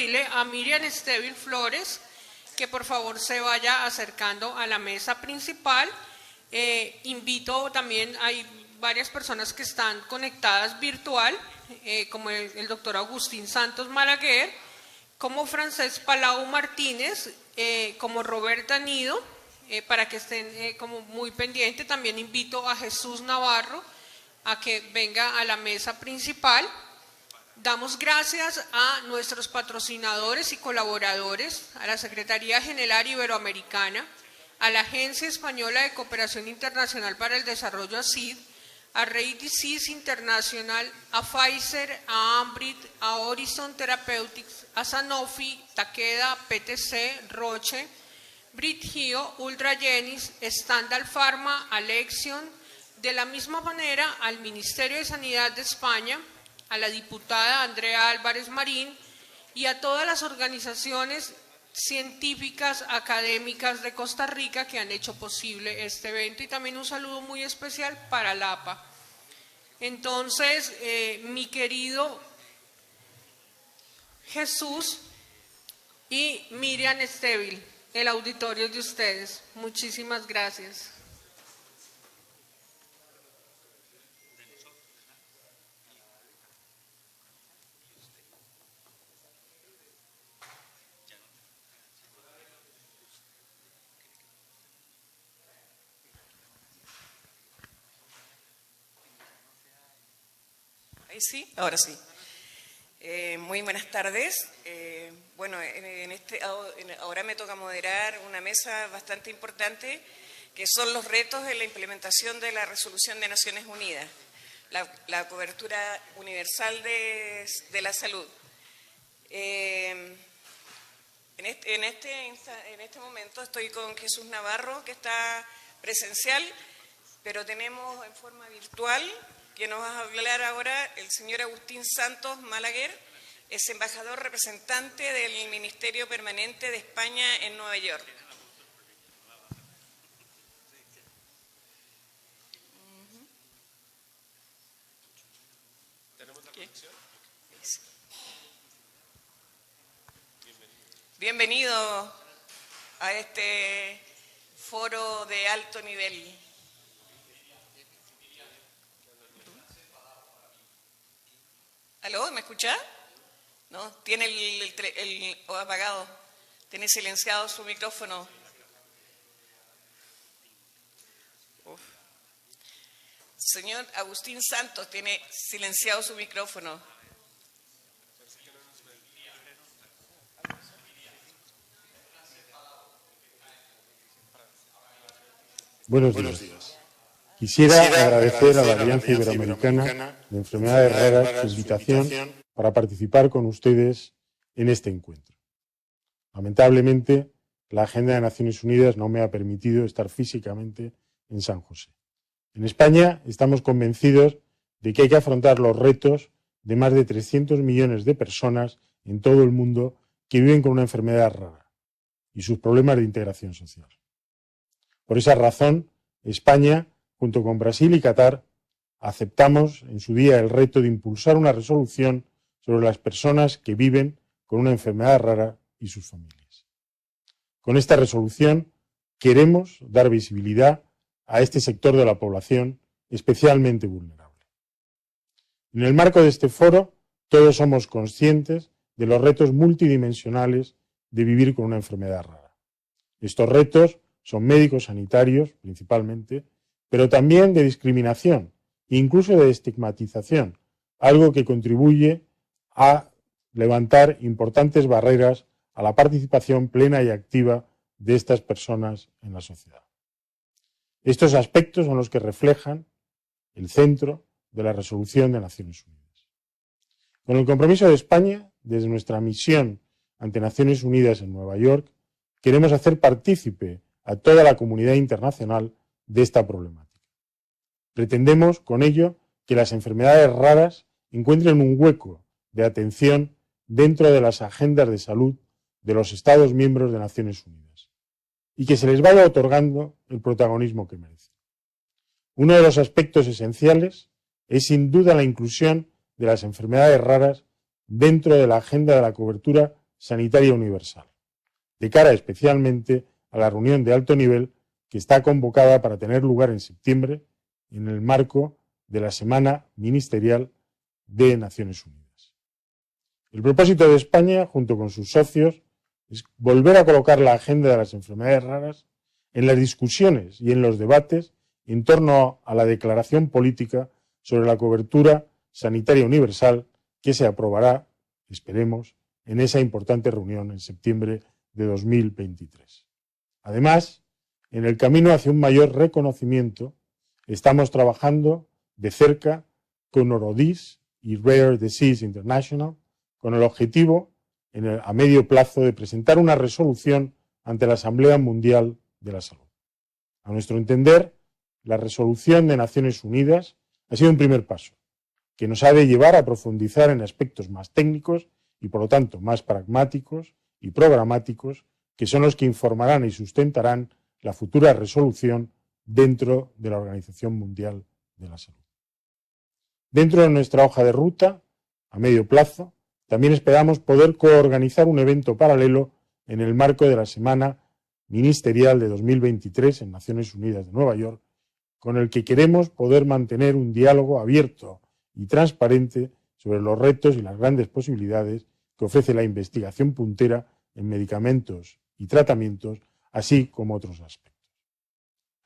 pedirle a Miriam Estevil Flores que por favor se vaya acercando a la mesa principal. Invito también, hay varias personas que están conectadas virtual, como el doctor Agustín Santos Malaguer, como Francesc Palau Martínez, como Roberta Nido, para que estén como muy pendientes. También invito a Jesús Navarro a que venga a la mesa principal. Damos gracias a nuestros patrocinadores y colaboradores, a la Secretaría General Iberoamericana, a la Agencia Española de Cooperación Internacional para el Desarrollo, ACID, a Rare Disease International, a Pfizer, a Ambrit, a Horizon Therapeutics, a Sanofi, Takeda, PTC, Roche, Brigio, Ultragenyx, Standard Pharma, Alexion. De la misma manera, al Ministerio de Sanidad de España, a la diputada Andrea Álvarez Marín y a todas las organizaciones científicas, académicas de Costa Rica que han hecho posible este evento, y también un saludo muy especial para la APA. Entonces, mi querido Jesús y Miriam Estevil, el auditorio de ustedes. Muchísimas gracias. Sí, ahora sí. Muy buenas tardes. Bueno, ahora me toca moderar una mesa bastante importante, que son los retos de la implementación de la Resolución de Naciones Unidas, la cobertura universal de la salud. En este momento estoy con Jesús Navarro, que está presencial, pero tenemos en forma virtual, que nos va a hablar ahora el señor Agustín Santos Malaguer, es embajador representante del Ministerio Permanente de España en Nueva York. ¿Tenemos la conexión? Bienvenido a este foro de alto nivel. ¿Aló? ¿Me escucha? ¿No? Tiene el apagado. Tiene silenciado su micrófono. Uf. Señor Agustín Santos, tiene silenciado su micrófono. Buenos días. Quisiera agradecer a la Alianza Iberoamericana de Enfermedades Raras su invitación para participar con ustedes en este encuentro. Lamentablemente, la Agenda de Naciones Unidas no me ha permitido estar físicamente en San José. En España estamos convencidos de que hay que afrontar los retos de más de 300 millones de personas en todo el mundo que viven con una enfermedad rara y sus problemas de integración social. Por esa razón, España, junto con Brasil y Qatar, aceptamos en su día el reto de impulsar una resolución sobre las personas que viven con una enfermedad rara y sus familias. Con esta resolución queremos dar visibilidad a este sector de la población especialmente vulnerable. En el marco de este foro, todos somos conscientes de los retos multidimensionales de vivir con una enfermedad rara. Estos retos son médicos sanitarios, principalmente, pero también de discriminación, incluso de estigmatización, algo que contribuye a levantar importantes barreras a la participación plena y activa de estas personas en la sociedad. Estos aspectos son los que reflejan el centro de la Resolución de Naciones Unidas. Con el compromiso de España, desde nuestra misión ante Naciones Unidas en Nueva York, queremos hacer partícipe a toda la comunidad internacional de esta problemática. Pretendemos, con ello, que las enfermedades raras encuentren un hueco de atención dentro de las agendas de salud de los Estados miembros de Naciones Unidas y que se les vaya otorgando el protagonismo que merecen. Uno de los aspectos esenciales es sin duda la inclusión de las enfermedades raras dentro de la agenda de la cobertura sanitaria universal, de cara especialmente a la reunión de alto nivel que está convocada para tener lugar en septiembre en el marco de la Semana Ministerial de Naciones Unidas. El propósito de España, junto con sus socios, es volver a colocar la agenda de las enfermedades raras en las discusiones y en los debates en torno a la declaración política sobre la cobertura sanitaria universal que se aprobará, esperemos, en esa importante reunión en septiembre de 2023. Además, en el camino hacia un mayor reconocimiento, estamos trabajando de cerca con Orodis y Rare Disease International con el objetivo a medio plazo de presentar una resolución ante la Asamblea Mundial de la Salud. A nuestro entender, la resolución de Naciones Unidas ha sido un primer paso que nos ha de llevar a profundizar en aspectos más técnicos y, por lo tanto, más pragmáticos y programáticos, que son los que informarán y sustentarán la futura resolución dentro de la Organización Mundial de la Salud. Dentro de nuestra hoja de ruta, a medio plazo, también esperamos poder coorganizar un evento paralelo en el marco de la Semana Ministerial de 2023 en Naciones Unidas de Nueva York, con el que queremos poder mantener un diálogo abierto y transparente sobre los retos y las grandes posibilidades que ofrece la investigación puntera en medicamentos y tratamientos, así como otros aspectos.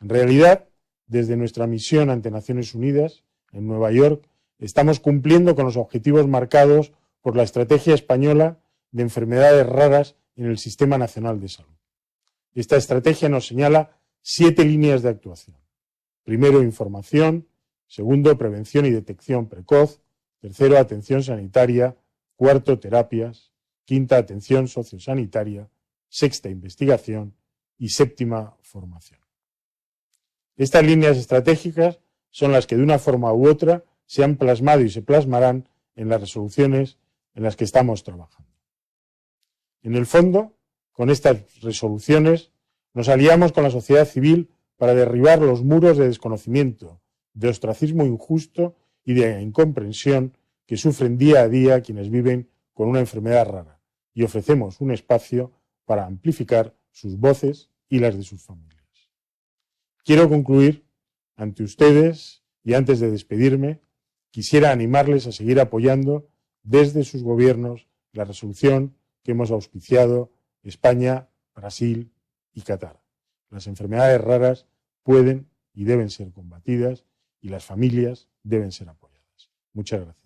En realidad, desde nuestra misión ante Naciones Unidas en Nueva York, estamos cumpliendo con los objetivos marcados por la Estrategia Española de Enfermedades Raras en el Sistema Nacional de Salud. Esta estrategia nos señala 7 líneas de actuación. Primero, información. Segundo, prevención y detección precoz. Tercero, atención sanitaria. Cuarto, terapias. Quinta, atención sociosanitaria. Sexta, investigación. Y séptima, formación. Estas líneas estratégicas son las que de una forma u otra se han plasmado y se plasmarán en las resoluciones en las que estamos trabajando. En el fondo, con estas resoluciones, nos aliamos con la sociedad civil para derribar los muros de desconocimiento, de ostracismo injusto y de incomprensión que sufren día a día quienes viven con una enfermedad rara, y ofrecemos un espacio para amplificar sus voces y las de sus familias. Quiero concluir ante ustedes y antes de despedirme, quisiera animarles a seguir apoyando desde sus gobiernos la resolución que hemos auspiciado España, Brasil y Qatar. Las enfermedades raras pueden y deben ser combatidas y las familias deben ser apoyadas. Muchas gracias.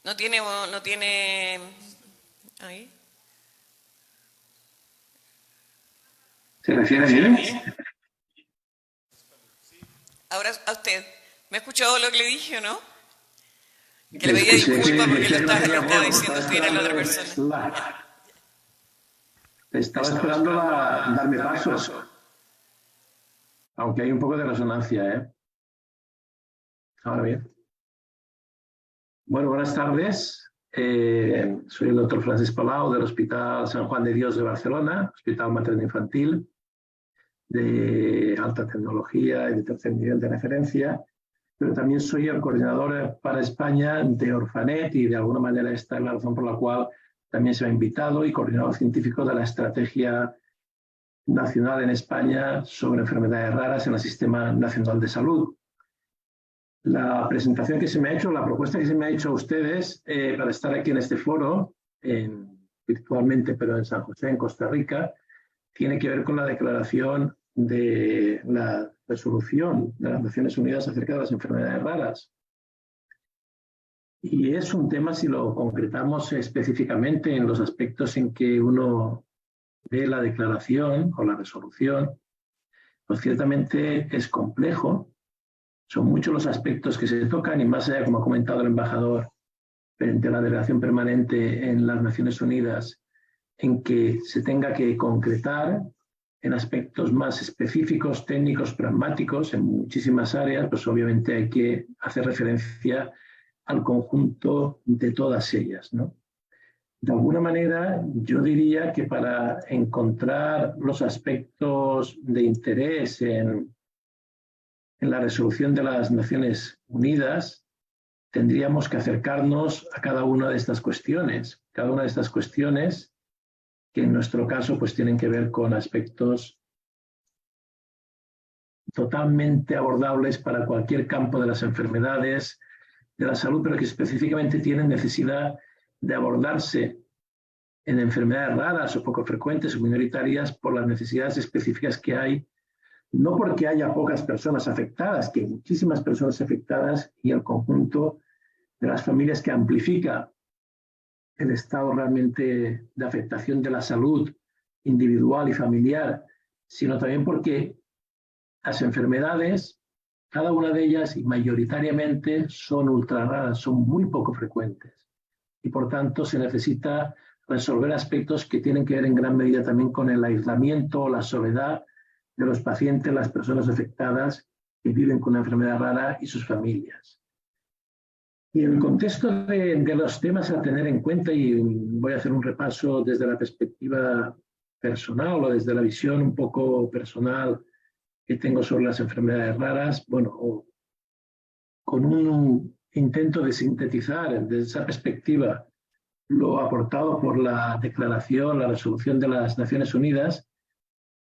No tiene ahí. ¿Se refiere a mí? Ahora a usted. ¿Me ha escuchado lo que le dije o no? Que le pedía disculpas porque le estaba diciendo usted a la otra persona. Estaba esperando darme pasos. Aunque hay un poco de resonancia, ¿eh? Ahora bien. Bueno, buenas tardes. Soy el doctor Francesc Palau del Hospital San Juan de Dios de Barcelona, Hospital Materno-Infantil de alta tecnología y de tercer nivel de referencia, pero también soy el coordinador para España de Orfanet y de alguna manera esta es la razón por la cual también se me ha invitado y coordinador científico de la Estrategia Nacional en España sobre enfermedades raras en el Sistema Nacional de Salud. La presentación que se me ha hecho, la propuesta que se me ha hecho a ustedes para estar aquí en este foro, virtualmente, pero en San José, en Costa Rica, tiene que ver con la declaración de la resolución de las Naciones Unidas acerca de las enfermedades raras. Y es un tema, si lo concretamos específicamente en los aspectos en que uno ve la declaración o la resolución, pues ciertamente es complejo. Son muchos los aspectos que se tocan y más allá, como ha comentado el embajador, frente a la delegación permanente en las Naciones Unidas, en que se tenga que concretar en aspectos más específicos, técnicos, pragmáticos, en muchísimas áreas, pues obviamente hay que hacer referencia al conjunto de todas ellas, ¿no? De alguna manera, yo diría que para encontrar los aspectos de interés en la resolución de las Naciones Unidas, tendríamos que acercarnos a cada una de estas cuestiones. Cada una de estas cuestiones que en nuestro caso pues tienen que ver con aspectos totalmente abordables para cualquier campo de las enfermedades, de la salud, pero que específicamente tienen necesidad de abordarse en enfermedades raras o poco frecuentes o minoritarias por las necesidades específicas que hay, no porque haya pocas personas afectadas, que hay muchísimas personas afectadas y el conjunto de las familias que amplifica el estado realmente de afectación de la salud individual y familiar, sino también porque las enfermedades, cada una de ellas y mayoritariamente son ultra raras, son muy poco frecuentes y por tanto se necesita resolver aspectos que tienen que ver en gran medida también con el aislamiento o la soledad de los pacientes, las personas afectadas que viven con una enfermedad rara y sus familias. Y en el contexto de los temas a tener en cuenta, y voy a hacer un repaso desde la perspectiva personal o desde la visión un poco personal que tengo sobre las enfermedades raras, bueno, con un intento de sintetizar desde esa perspectiva lo aportado por la declaración, la resolución de las Naciones Unidas,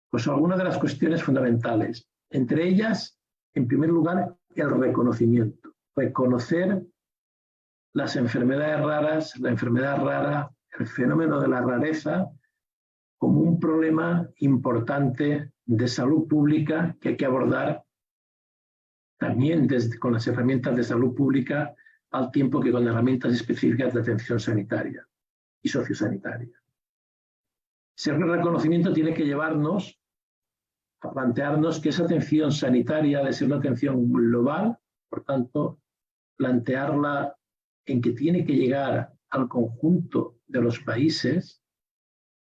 pues algunas de las cuestiones fundamentales. Entre ellas, en primer lugar, el reconocimiento. Reconocer las enfermedades raras, la enfermedad rara, el fenómeno de la rareza, como un problema importante de salud pública que hay que abordar también con las herramientas de salud pública al tiempo que con herramientas específicas de atención sanitaria y sociosanitaria. Ese reconocimiento tiene que llevarnos a plantearnos que esa atención sanitaria debe ser una atención global, por tanto, plantearla en que tiene que llegar al conjunto de los países,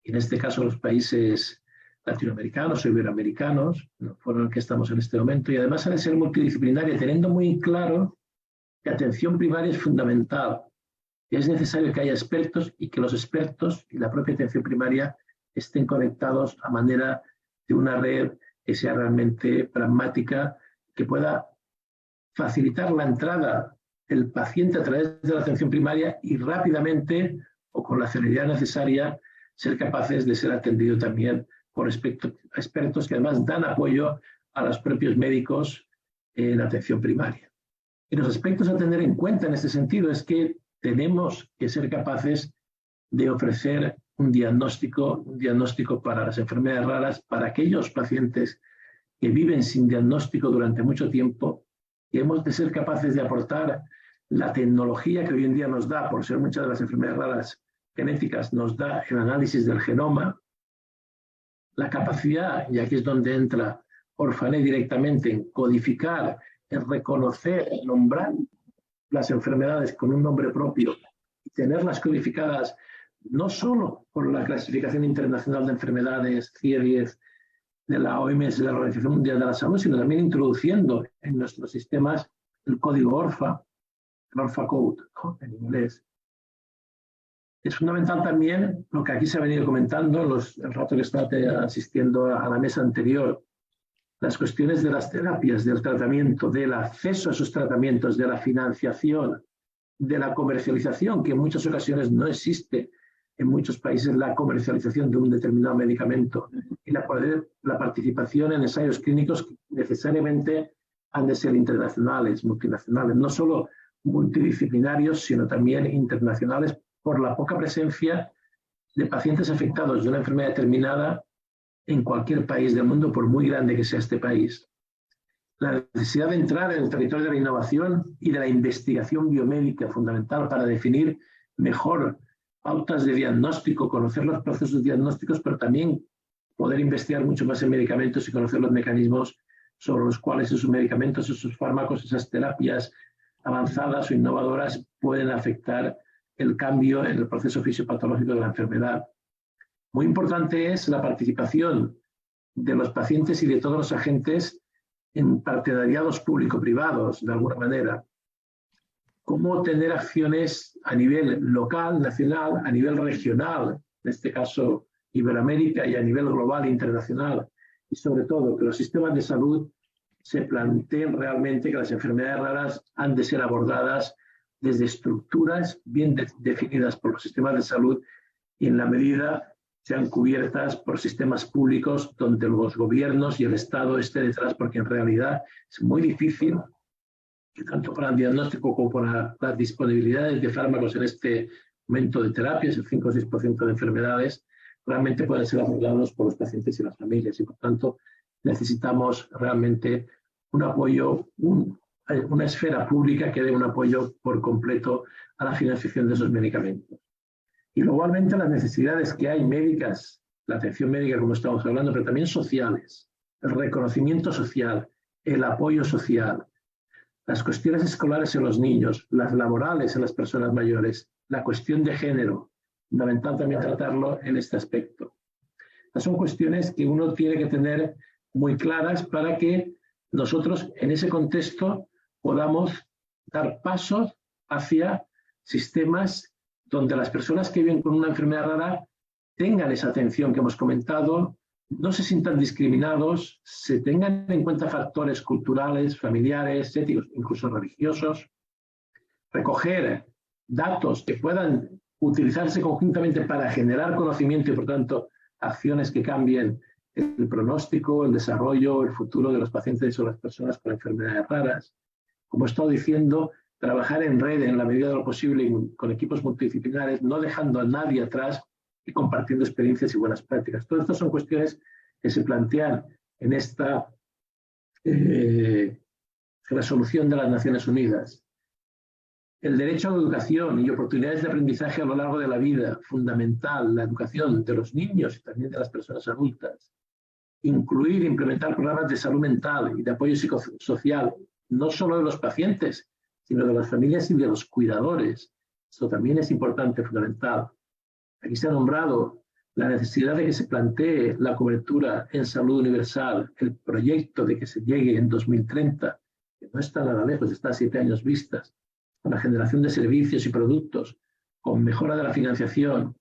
y en este caso los países latinoamericanos o iberoamericanos, el foro en el que estamos en este momento, y además ha de ser multidisciplinaria, teniendo muy claro que atención primaria es fundamental, que es necesario que haya expertos y que los expertos y la propia atención primaria estén conectados a manera de una red que sea realmente pragmática, que pueda facilitar la entrada del paciente a través de la atención primaria y rápidamente o con la celeridad necesaria ser capaces de ser atendido también por expertos que además dan apoyo a los propios médicos en atención primaria. Y los aspectos a tener en cuenta en este sentido es que tenemos que ser capaces de ofrecer un diagnóstico para las enfermedades raras, para aquellos pacientes que viven sin diagnóstico durante mucho tiempo, y hemos de ser capaces de aportar la tecnología que hoy en día nos da, por ser muchas de las enfermedades raras genéticas, nos da el análisis del genoma, la capacidad, y aquí es donde entra Orphanet directamente, en codificar, en reconocer, en nombrar las enfermedades con un nombre propio y tenerlas codificadas no solo por la clasificación internacional de enfermedades, CIE-10, de la OMS, de la Organización Mundial de la Salud, sino también introduciendo en nuestros sistemas el código ORFA, el ORFA Code, ¿no?, en inglés. Es fundamental también lo que aquí se ha venido comentando el rato que estaba asistiendo a la mesa anterior, las cuestiones de las terapias, del tratamiento, del acceso a esos tratamientos, de la financiación, de la comercialización, que en muchas ocasiones no existe en muchos países la comercialización de un determinado medicamento, y la participación en ensayos clínicos que necesariamente han de ser internacionales, multinacionales, no solo multidisciplinarios, sino también internacionales, por la poca presencia de pacientes afectados de una enfermedad determinada en cualquier país del mundo, por muy grande que sea este país. La necesidad de entrar en el territorio de la innovación y de la investigación biomédica, fundamental para definir mejor pautas de diagnóstico, conocer los procesos diagnósticos, pero también poder investigar mucho más en medicamentos y conocer los mecanismos sobre los cuales esos medicamentos, esos fármacos, esas terapias avanzadas o innovadoras pueden afectar el cambio en el proceso fisiopatológico de la enfermedad. Muy importante es la participación de los pacientes y de todos los agentes en partenariados público-privados, de alguna manera. Cómo tener acciones a nivel local, nacional, a nivel regional, en este caso Iberoamérica, y a nivel global e internacional. Y sobre todo, que los sistemas de salud se planteen realmente que las enfermedades raras han de ser abordadas desde estructuras bien definidas por los sistemas de salud y en la medida sean cubiertas por sistemas públicos donde los gobiernos y el Estado estén detrás, porque en realidad es muy difícil que tanto para el diagnóstico como para las disponibilidades de fármacos en este momento de terapias, el 5 o 6% de enfermedades, realmente pueden ser abordados por los pacientes y las familias. Y por tanto, necesitamos realmente un apoyo, una esfera pública que dé un apoyo por completo a la financiación de esos medicamentos. Y igualmente las necesidades que hay médicas, la atención médica como estamos hablando, pero también sociales, el reconocimiento social, el apoyo social, las cuestiones escolares en los niños, las laborales en las personas mayores, la cuestión de género, fundamental también tratarlo en este aspecto. Estas son cuestiones que uno tiene que tener muy claras para que nosotros en ese contexto podamos dar pasos hacia sistemas donde las personas que viven con una enfermedad rara tengan esa atención que hemos comentado, no se sientan discriminados, se tengan en cuenta factores culturales, familiares, éticos, incluso religiosos, recoger datos que puedan utilizarse conjuntamente para generar conocimiento y, por tanto, acciones que cambien el pronóstico, el desarrollo, el futuro de los pacientes o las personas con enfermedades raras. Como he estado diciendo, trabajar en red en la medida de lo posible con equipos multidisciplinares, no dejando a nadie atrás y compartiendo experiencias y buenas prácticas. Todas estas son cuestiones que se plantean en esta resolución de las Naciones Unidas. El derecho a la educación y oportunidades de aprendizaje a lo largo de la vida, fundamental, la educación de los niños y también de las personas adultas. Incluir e implementar programas de salud mental y de apoyo psicosocial, no solo de los pacientes, sino de las familias y de los cuidadores. Esto también es importante, fundamental. Aquí se ha nombrado la necesidad de que se plantee la cobertura en salud universal, el proyecto de que se llegue en 2030, que no está nada lejos, está a 7 años vistas, con la generación de servicios y productos, con mejora de la financiación,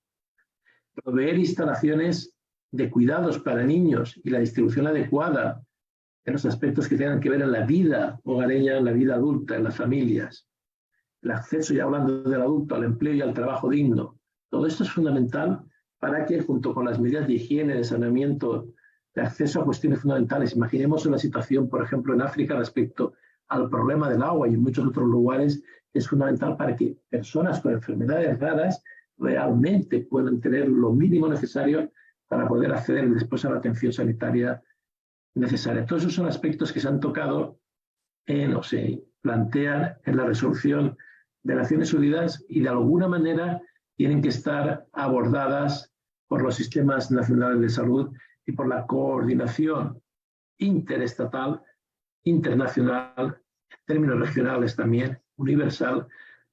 proveer instalaciones de cuidados para niños y la distribución adecuada en los aspectos que tengan que ver en la vida hogareña, en la vida adulta, en las familias. El acceso, ya hablando del adulto, al empleo y al trabajo digno. Todo esto es fundamental para que, junto con las medidas de higiene, de saneamiento, de acceso a cuestiones fundamentales, imaginemos una situación, por ejemplo, en África respecto al problema del agua y en muchos otros lugares, es fundamental para que personas con enfermedades raras realmente puedan tener lo mínimo necesario para poder acceder después a la atención sanitaria necesaria. Todos esos son aspectos que se han tocado o se plantean en la resolución de Naciones Unidas y de alguna manera tienen que estar abordadas por los sistemas nacionales de salud y por la coordinación interestatal, internacional, en términos regionales también, universal,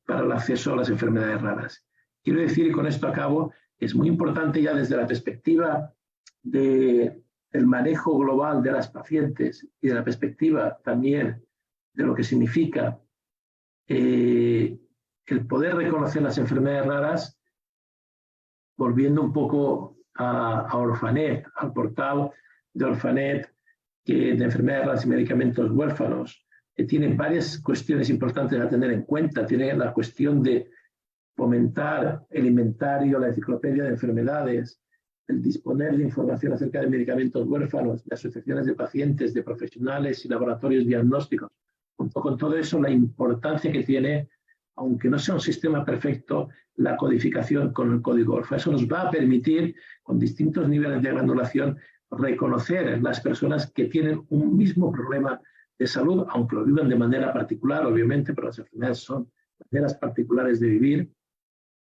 para el acceso a las enfermedades raras. Quiero decir, y con esto acabo, es muy importante ya desde la perspectiva del manejo global de las pacientes y de la perspectiva también de lo que significa el poder reconocer las enfermedades raras, volviendo un poco a Orphanet, al portal de Orphanet de enfermedades raras y medicamentos huérfanos, que tiene varias cuestiones importantes a tener en cuenta. Tiene la cuestión de fomentar el inventario, la enciclopedia de enfermedades, el disponer de información acerca de medicamentos huérfanos, de asociaciones de pacientes, de profesionales y laboratorios diagnósticos. Junto con todo eso, la importancia que tiene, aunque no sea un sistema perfecto, la codificación con el código ORFA. Eso nos va a permitir, con distintos niveles de granulación, reconocer las personas que tienen un mismo problema de salud, aunque lo vivan de manera particular, obviamente, pero las enfermedades son maneras particulares de vivir,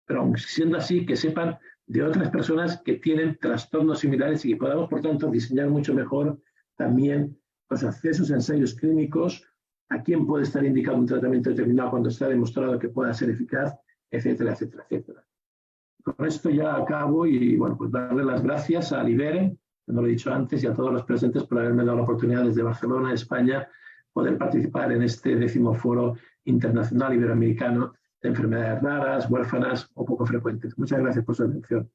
pero aun siendo así, que sepan de otras personas que tienen trastornos similares y que podamos, por tanto, diseñar mucho mejor también los accesos a ensayos clínicos, a quién puede estar indicado un tratamiento determinado cuando está demostrado que pueda ser eficaz, etcétera, etcétera, etcétera. Con esto ya acabo y, bueno, pues darle las gracias a Libere, como lo he dicho antes, y a todos los presentes por haberme dado la oportunidad desde Barcelona, España, poder participar en este 10º Foro Internacional Iberoamericano de Enfermedades Raras, Huérfanas o Poco Frecuentes. Muchas gracias por su atención.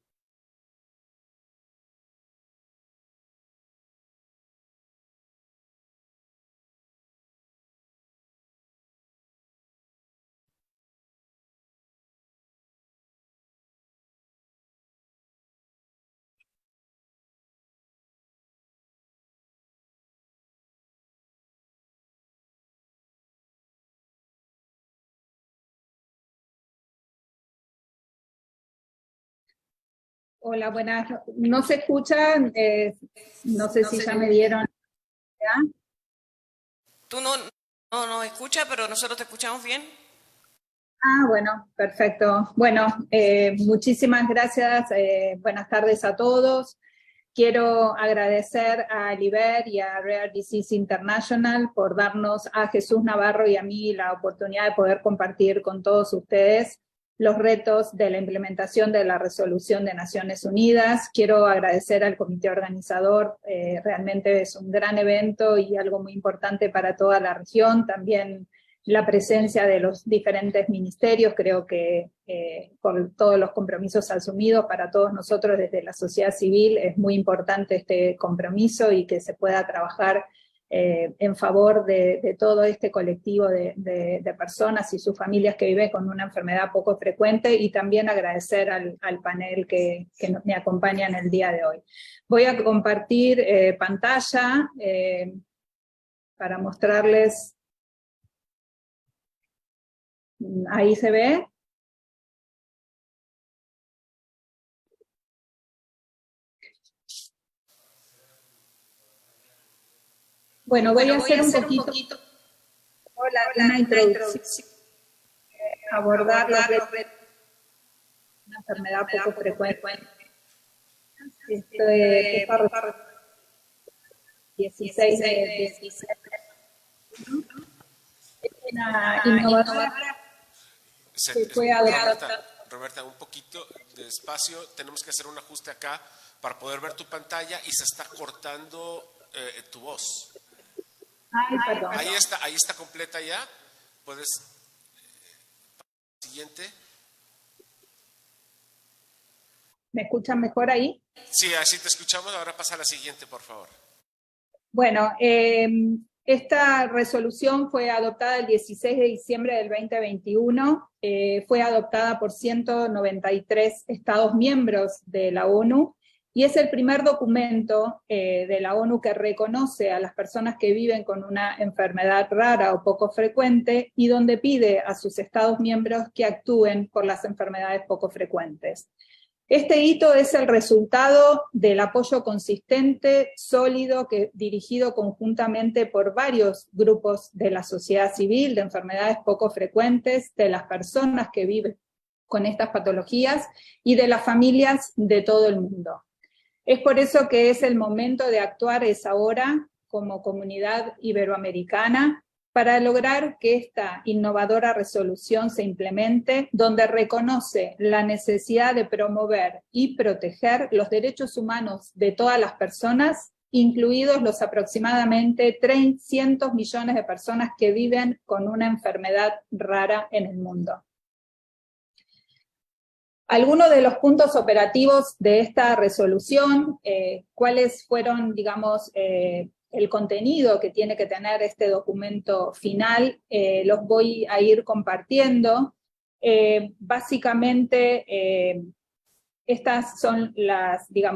Hola, buenas. ¿No se escucha? No sé si ya me dieron. ¿Ya? Tú no escuchas, pero nosotros te escuchamos bien. Ah, bueno, perfecto. Bueno, muchísimas gracias. Buenas tardes a todos. Quiero agradecer a Liber y a Rare Disease International por darnos a Jesús Navarro y a mí la oportunidad de poder compartir con todos ustedes los retos de la implementación de la Resolución de Naciones Unidas. Quiero agradecer al comité organizador, realmente es un gran evento y algo muy importante para toda la región. También la presencia de los diferentes ministerios, creo que por todos los compromisos asumidos para todos nosotros desde la sociedad civil, es muy importante este compromiso y que se pueda trabajar en favor de todo este colectivo de personas y sus familias que viven con una enfermedad poco frecuente, y también agradecer al panel que me acompaña en el día de hoy. Voy a compartir pantalla para mostrarles. Ahí se ve. Bueno, voy a hacer un poquito una introducción, abordar una enfermedad poco frecuente. Esto es 16 de diciembre. Es una innovadora que fue adoptada. Roberta, un poquito despacio, tenemos que hacer un ajuste acá para poder ver tu pantalla y se está cortando tu voz. Ay, perdón. Ahí está completa ya. Puedes. Siguiente. ¿Me escuchan mejor ahí? Sí, así te escuchamos. Ahora pasa a la siguiente, por favor. Bueno, esta resolución fue adoptada el 16 de diciembre del 2021. Fue adoptada por 193 Estados miembros de la ONU. Y es el primer documento de la ONU que reconoce a las personas que viven con una enfermedad rara o poco frecuente y donde pide a sus Estados miembros que actúen por las enfermedades poco frecuentes. Este hito es el resultado del apoyo consistente, sólido, dirigido conjuntamente por varios grupos de la sociedad civil de enfermedades poco frecuentes, de las personas que viven con estas patologías y de las familias de todo el mundo. Es por eso que es el momento de actuar, es ahora, como comunidad iberoamericana, para lograr que esta innovadora resolución se implemente, donde reconoce la necesidad de promover y proteger los derechos humanos de todas las personas, incluidos los aproximadamente 300 millones de personas que viven con una enfermedad rara en el mundo. Algunos de los puntos operativos de esta resolución, cuáles fueron, digamos, el contenido que tiene que tener este documento final, los voy a ir compartiendo. Básicamente, estas son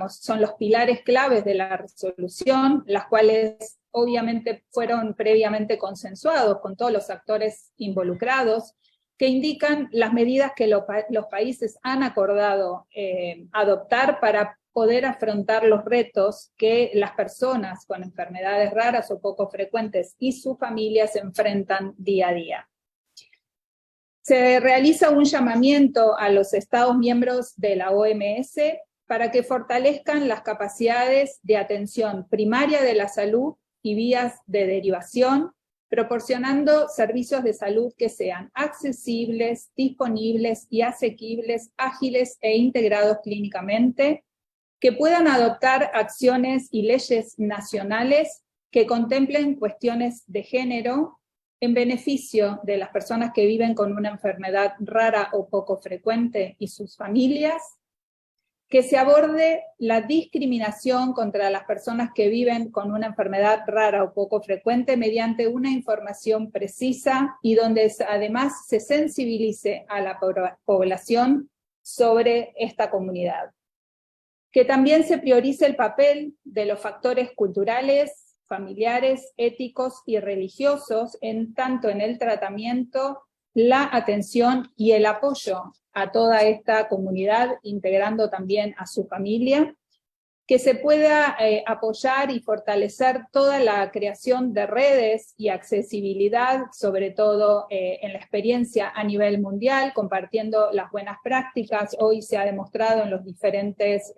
son los pilares claves de la resolución, las cuales obviamente fueron previamente consensuados con todos los actores involucrados, que indican las medidas que los países han acordado adoptar para poder afrontar los retos que las personas con enfermedades raras o poco frecuentes y sus familias enfrentan día a día. Se realiza un llamamiento a los Estados miembros de la OMS para que fortalezcan las capacidades de atención primaria de la salud y vías de derivación, proporcionando servicios de salud que sean accesibles, disponibles y asequibles, ágiles e integrados clínicamente, que puedan adoptar acciones y leyes nacionales que contemplen cuestiones de género en beneficio de las personas que viven con una enfermedad rara o poco frecuente y sus familias, que se aborde la discriminación contra las personas que viven con una enfermedad rara o poco frecuente mediante una información precisa y donde además se sensibilice a la población sobre esta comunidad. Que también se priorice el papel de los factores culturales, familiares, éticos y religiosos tanto en el tratamiento, la atención y el apoyo a toda esta comunidad, integrando también a su familia, que se pueda apoyar y fortalecer toda la creación de redes y accesibilidad, sobre todo en la experiencia a nivel mundial, compartiendo las buenas prácticas. Hoy se ha demostrado en las diferentes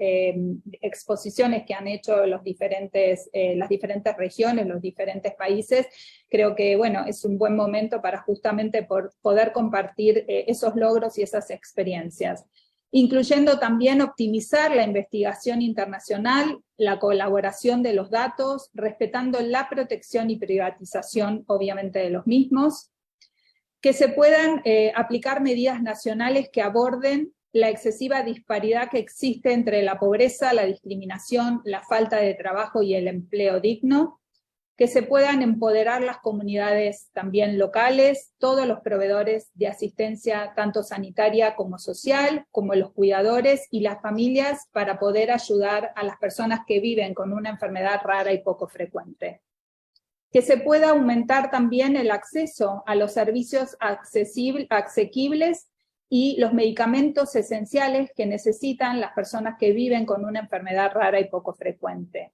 exposiciones que han hecho las diferentes regiones, los diferentes países. Creo que, bueno, es un buen momento para justamente poder compartir esos logros y esas experiencias, incluyendo también optimizar la investigación internacional, la colaboración de los datos, respetando la protección y privatización, obviamente, de los mismos, que se puedan aplicar medidas nacionales que aborden la excesiva disparidad que existe entre la pobreza, la discriminación, la falta de trabajo y el empleo digno, que se puedan empoderar las comunidades también locales, todos los proveedores de asistencia tanto sanitaria como social, como los cuidadores y las familias para poder ayudar a las personas que viven con una enfermedad rara y poco frecuente. Que se pueda aumentar también el acceso a los servicios asequibles y los medicamentos esenciales que necesitan las personas que viven con una enfermedad rara y poco frecuente.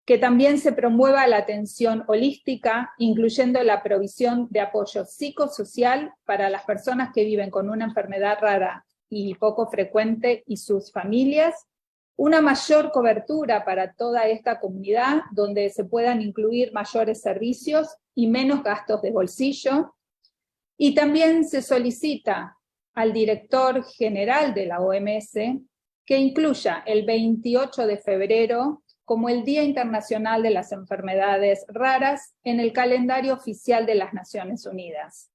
Que también se promueva la atención holística, incluyendo la provisión de apoyo psicosocial para las personas que viven con una enfermedad rara y poco frecuente y sus familias, una mayor cobertura para toda esta comunidad, donde se puedan incluir mayores servicios y menos gastos de bolsillo, y también se solicita al director general de la OMS que incluya el 28 de febrero como el Día Internacional de las Enfermedades Raras en el calendario oficial de las Naciones Unidas.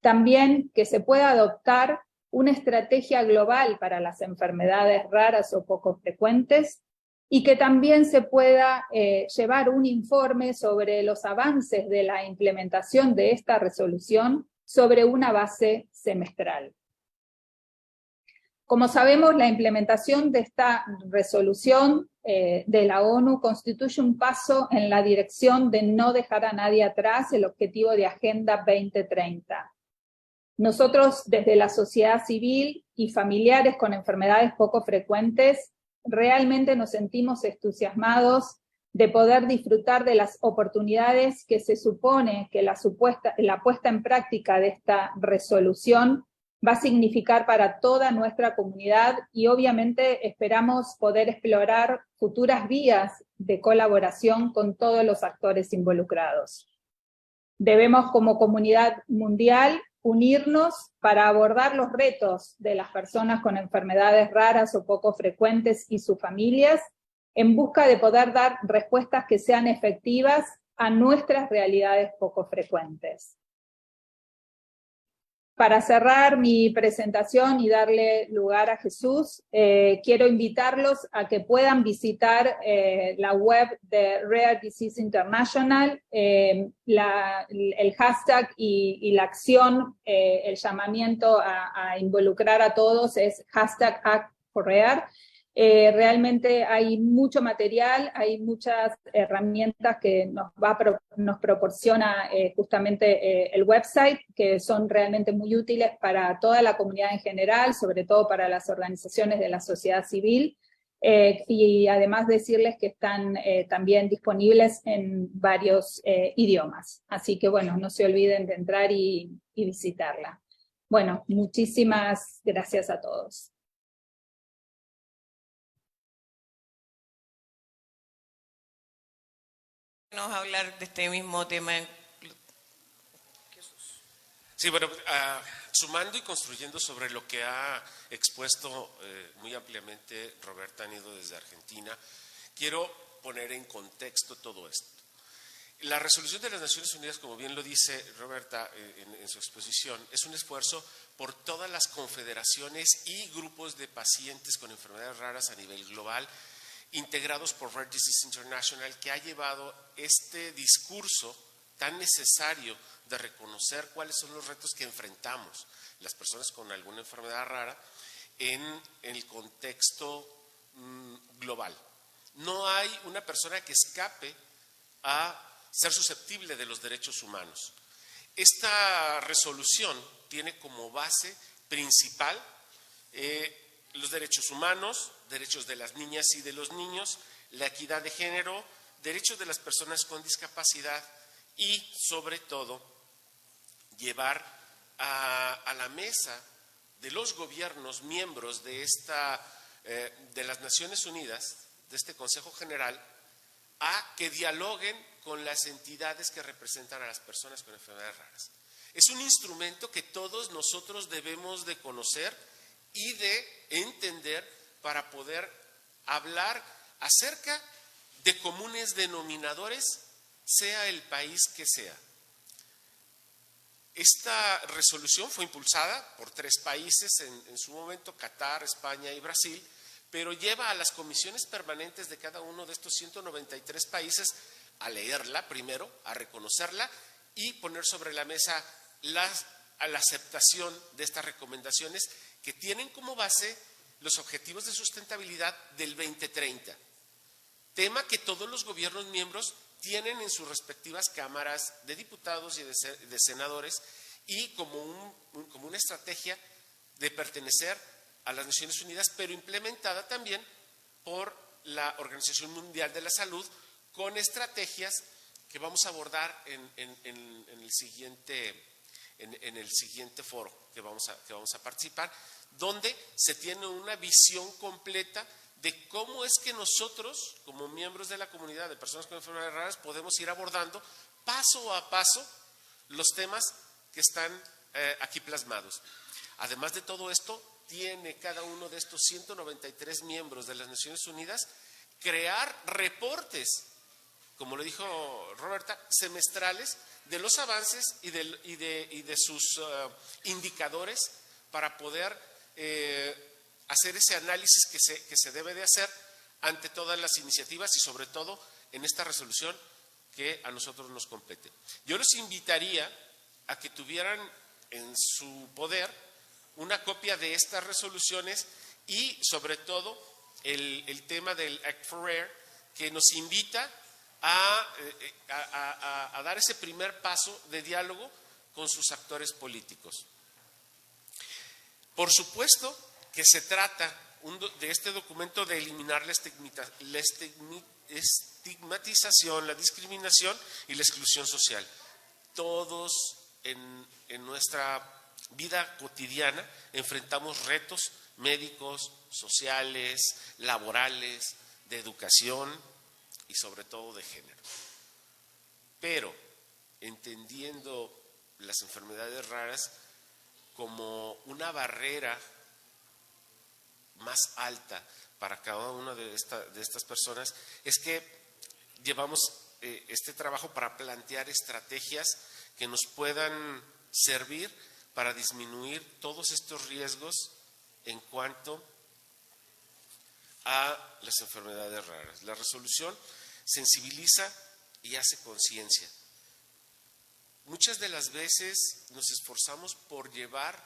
También que se pueda adoptar una estrategia global para las enfermedades raras o poco frecuentes y que también se pueda llevar un informe sobre los avances de la implementación de esta resolución sobre una base semestral. Como sabemos, la implementación de esta resolución de la ONU constituye un paso en la dirección de no dejar a nadie atrás, el objetivo de Agenda 2030. Nosotros, desde la sociedad civil y familiares con enfermedades poco frecuentes, realmente nos sentimos entusiasmados de poder disfrutar de las oportunidades que se supone que la puesta en práctica de esta resolución va a significar para toda nuestra comunidad y obviamente esperamos poder explorar futuras vías de colaboración con todos los actores involucrados. Debemos como comunidad mundial unirnos para abordar los retos de las personas con enfermedades raras o poco frecuentes y sus familias en busca de poder dar respuestas que sean efectivas a nuestras realidades poco frecuentes. Para cerrar mi presentación y darle lugar a Jesús, quiero invitarlos a que puedan visitar la web de Rare Disease International, el hashtag y la acción, el llamamiento a involucrar a todos es hashtag Act for Rare. Realmente hay mucho material, hay muchas herramientas que nos proporciona justamente el website, que son realmente muy útiles para toda la comunidad en general, sobre todo para las organizaciones de la sociedad civil. y además decirles que están también disponibles en varios idiomas. Así que bueno, no se olviden de entrar y visitarla. Bueno, muchísimas gracias a todos. Vamos a hablar de este mismo tema. Sí, bueno, sumando y construyendo sobre lo que ha expuesto muy ampliamente Roberta Nido desde Argentina, quiero poner en contexto todo esto. La resolución de las Naciones Unidas, como bien lo dice Roberta en su exposición, es un esfuerzo por todas las confederaciones y grupos de pacientes con enfermedades raras a nivel global, integrados por Rare Disease International, que ha llevado este discurso tan necesario de reconocer cuáles son los retos que enfrentamos las personas con alguna enfermedad rara en el contexto global. No hay una persona que escape a ser susceptible de los derechos humanos. Esta resolución tiene como base principal los derechos humanos, derechos de las niñas y de los niños, la equidad de género, derechos de las personas con discapacidad y, sobre todo, llevar a la mesa de los gobiernos miembros de las Naciones Unidas, de este Consejo General, a que dialoguen con las entidades que representan a las personas con enfermedades raras. Es un instrumento que todos nosotros debemos de conocer y de entender para poder hablar acerca de comunes denominadores, sea el país que sea. Esta resolución fue impulsada por 3 países, en su momento Qatar, España y Brasil, pero lleva a las comisiones permanentes de cada uno de estos 193 países a leerla primero, a reconocerla y poner sobre la mesa la aceptación de estas recomendaciones que tienen como base los objetivos de sustentabilidad del 2030, tema que todos los gobiernos miembros tienen en sus respectivas cámaras de diputados y de senadores y como una estrategia de pertenecer a las Naciones Unidas, pero implementada también por la Organización Mundial de la Salud con estrategias que vamos a abordar en el siguiente foro que vamos a participar, donde se tiene una visión completa de cómo es que nosotros, como miembros de la comunidad de personas con enfermedades raras, podemos ir abordando paso a paso los temas que están aquí plasmados. Además de todo esto, tiene cada uno de estos 193 miembros de las Naciones Unidas crear reportes, como lo dijo Roberta, semestrales de los avances y de sus indicadores para poder hacer ese análisis que se debe de hacer ante todas las iniciativas y sobre todo en esta resolución que a nosotros nos compete. Yo los invitaría a que tuvieran en su poder una copia de estas resoluciones y sobre todo el tema del Act for Rare, que nos invita a dar ese primer paso de diálogo con sus actores políticos. Por supuesto que se trata de este documento de eliminar la estigmatización, la discriminación y la exclusión social. Todos en nuestra vida cotidiana enfrentamos retos médicos, sociales, laborales, de educación y sobre todo de género. Pero entendiendo las enfermedades raras como una barrera más alta para cada una de estas personas, es que llevamos este trabajo para plantear estrategias que nos puedan servir para disminuir todos estos riesgos en cuanto a las enfermedades raras. La resolución sensibiliza y hace conciencia. Muchas de las veces nos esforzamos por llevar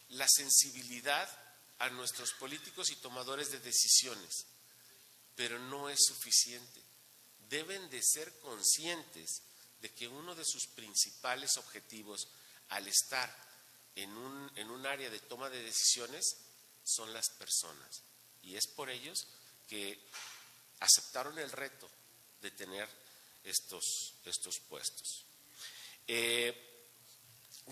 la sensibilidad a nuestros políticos y tomadores de decisiones, pero no es suficiente. Deben de ser conscientes de que uno de sus principales objetivos al estar en un área de toma de decisiones son las personas, y es por ellos que aceptaron el reto de tener estos puestos.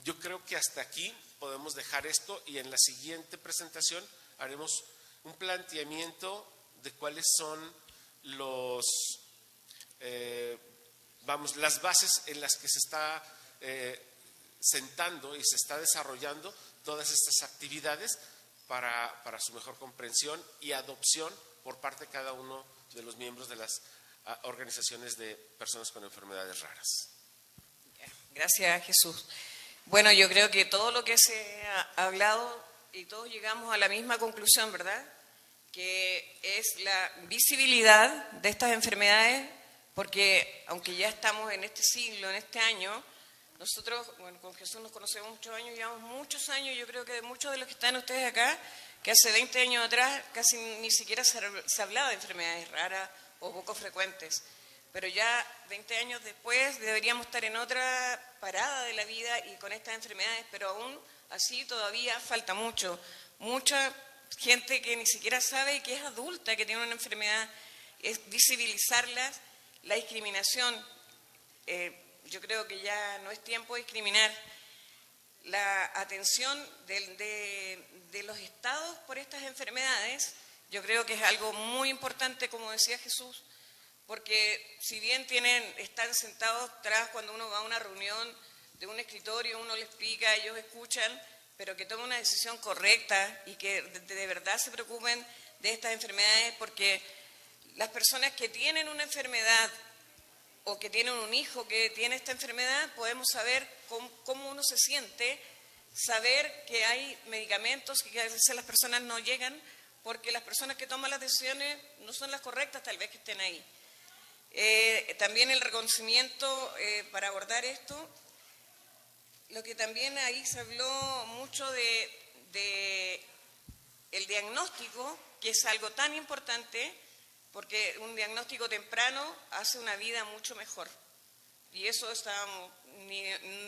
Yo creo que hasta aquí podemos dejar esto y en la siguiente presentación haremos un planteamiento de cuáles son las bases en las que se está sentando y se está desarrollando todas estas actividades para su mejor comprensión y adopción por parte de cada uno de los miembros de las organizaciones de personas con enfermedades raras. Gracias, Jesús. Bueno, yo creo que todo lo que se ha hablado y todos llegamos a la misma conclusión, ¿verdad? Que es la visibilidad de estas enfermedades, porque aunque ya estamos en este siglo, en este año, nosotros, bueno, con Jesús nos conocemos muchos años, llevamos muchos años, yo creo que de muchos de los que están ustedes acá, que hace 20 años atrás casi ni siquiera se hablaba de enfermedades raras o poco frecuentes. Pero ya 20 años después deberíamos estar en otra parada de la vida y con estas enfermedades, pero aún así todavía falta mucho. Mucha gente que ni siquiera sabe que es adulta, que tiene una enfermedad, es visibilizarlas, la discriminación. Yo creo que ya no es tiempo de discriminar. La atención de los estados por estas enfermedades, yo creo que es algo muy importante, como decía Jesús, porque si bien están sentados atrás cuando uno va a una reunión de un escritorio, uno le explica, ellos escuchan, pero que tomen una decisión correcta y que de verdad se preocupen de estas enfermedades, porque las personas que tienen una enfermedad o que tienen un hijo que tiene esta enfermedad, podemos saber cómo uno se siente, saber que hay medicamentos que a veces las personas no llegan porque las personas que toman las decisiones no son las correctas, tal vez que estén ahí. También el reconocimiento para abordar esto, lo que también ahí se habló mucho de el diagnóstico, que es algo tan importante, porque un diagnóstico temprano hace una vida mucho mejor. Y eso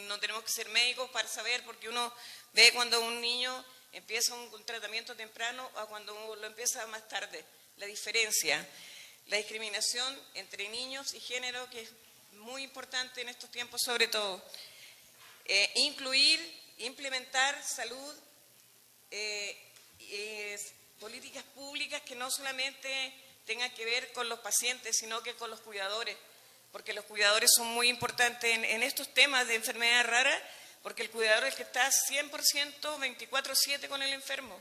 no tenemos que ser médicos para saber, porque uno ve cuando un niño empieza un tratamiento temprano a cuando lo empieza más tarde, la diferencia. La discriminación entre niños y género, que es muy importante en estos tiempos sobre todo. Implementar salud, políticas públicas que no solamente tengan que ver con los pacientes, sino que con los cuidadores, porque los cuidadores son muy importantes en estos temas de enfermedades raras, porque el cuidador es el que está 100% 24/7 con el enfermo,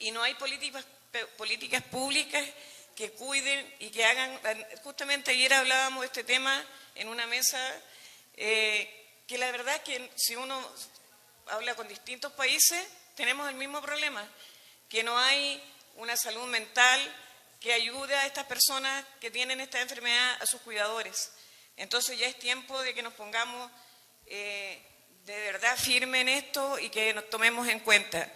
y no hay políticas públicas que cuiden y que hagan. Justamente ayer hablábamos de este tema en una mesa, que la verdad es que si uno habla con distintos países, tenemos el mismo problema, que no hay una salud mental que ayude a estas personas que tienen esta enfermedad, a sus cuidadores. Entonces ya es tiempo de que nos pongamos de verdad firme en esto y que nos tomemos en cuenta.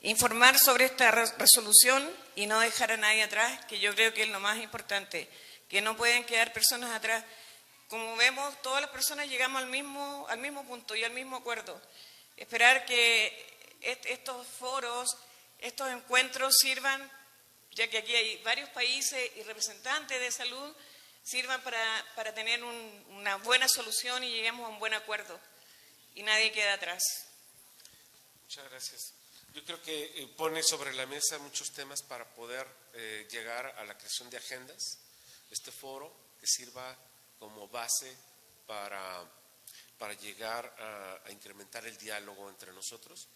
Informar sobre esta resolución y no dejar a nadie atrás, que yo creo que es lo más importante, que no pueden quedar personas atrás. Como vemos, todas las personas llegamos al mismo punto y al mismo acuerdo. Esperar que estos foros, estos encuentros sirvan, ya que aquí hay varios países y representantes de salud, sirvan para tener una buena solución y lleguemos a un buen acuerdo y nadie queda atrás. Muchas gracias. Yo creo que pone sobre la mesa muchos temas para poder llegar a la creación de agendas. Este foro que sirva como base para llegar a incrementar el diálogo entre nosotros.